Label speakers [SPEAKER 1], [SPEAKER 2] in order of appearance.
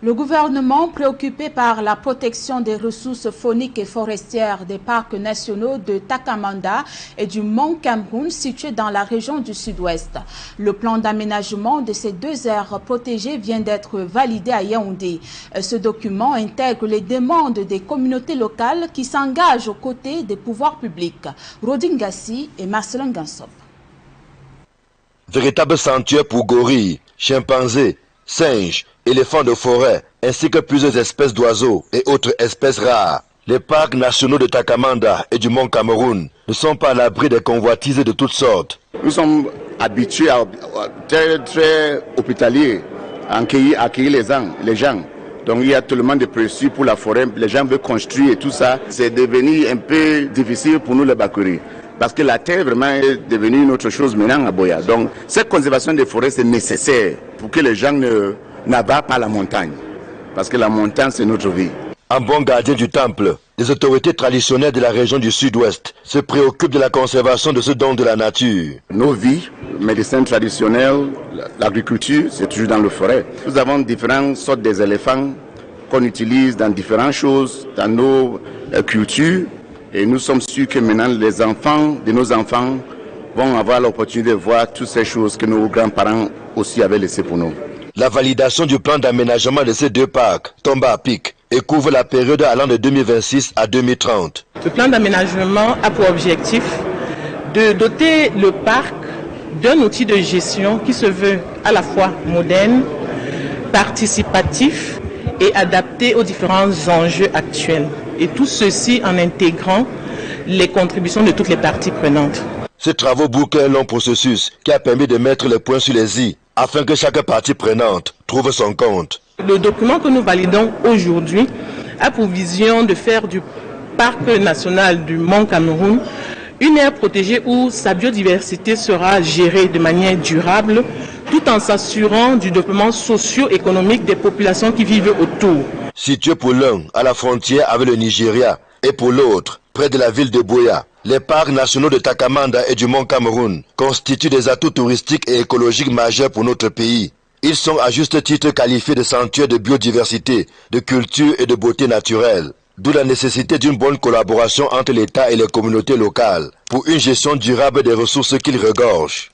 [SPEAKER 1] Le gouvernement, préoccupé par la protection des ressources fauniques et forestières des parcs nationaux de Takamanda et du Mont Cameroun situés dans la région du Sud-Ouest. Le plan d'aménagement de ces deux aires protégées vient d'être validé à Yaoundé. Ce document intègre les demandes des communautés locales qui s'engagent aux côtés des pouvoirs publics. Rodin Gassi et Marcelin Gansop.
[SPEAKER 2] Véritable sanctuaire pour gorilles, chimpanzés, singes, éléphants de forêt, ainsi que plusieurs espèces d'oiseaux et autres espèces rares. Les parcs nationaux de Takamanda et du Mont Cameroun ne sont pas à l'abri des convoitises de toutes sortes.
[SPEAKER 3] Nous sommes habitués à très hospitaliers, à accueillir les gens. Donc il y a tellement de pression pour la forêt, les gens veulent construire et tout ça. C'est devenu un peu difficile pour nous les Bakuri. Parce que la terre vraiment est devenue une autre chose maintenant à Boya. Donc cette conservation des forêts c'est nécessaire pour que les gens n'abattent pas la montagne. Parce que la montagne c'est notre vie.
[SPEAKER 2] En bon gardien du temple, les autorités traditionnelles de la région du Sud-Ouest se préoccupent de la conservation de ce don de la nature.
[SPEAKER 3] Nos vies, médecine traditionnelle, l'agriculture, c'est toujours dans le forêt. Nous avons différentes sortes d'éléphants qu'on utilise dans différentes choses, dans nos cultures. Et nous sommes sûrs que maintenant les enfants de nos enfants vont avoir l'opportunité de voir toutes ces choses que nos grands-parents aussi avaient laissées pour nous.
[SPEAKER 2] La validation du plan d'aménagement de ces deux parcs tombe à pic et couvre la période allant de 2026 à 2030.
[SPEAKER 4] Le plan d'aménagement a pour objectif de doter le parc d'un outil de gestion qui se veut à la fois moderne, participatif et adapté aux différents enjeux actuels. Et tout ceci en intégrant les contributions de toutes les parties prenantes.
[SPEAKER 2] Ces travaux bouclent un long processus qui a permis de mettre les points sur les i afin que chaque partie prenante trouve son compte.
[SPEAKER 4] Le document que nous validons aujourd'hui a pour vision de faire du parc national du Mont Cameroun une aire protégée où sa biodiversité sera gérée de manière durable tout en s'assurant du développement socio-économique des populations qui vivent autour.
[SPEAKER 2] Situé pour l'un à la frontière avec le Nigeria et pour l'autre près de la ville de Boya, les parcs nationaux de Takamanda et du Mont Cameroun constituent des atouts touristiques et écologiques majeurs pour notre pays. Ils sont à juste titre qualifiés de sanctuaires de biodiversité, de culture et de beauté naturelle. D'où la nécessité d'une bonne collaboration entre l'État et les communautés locales pour une gestion durable des ressources qu'ils regorgent.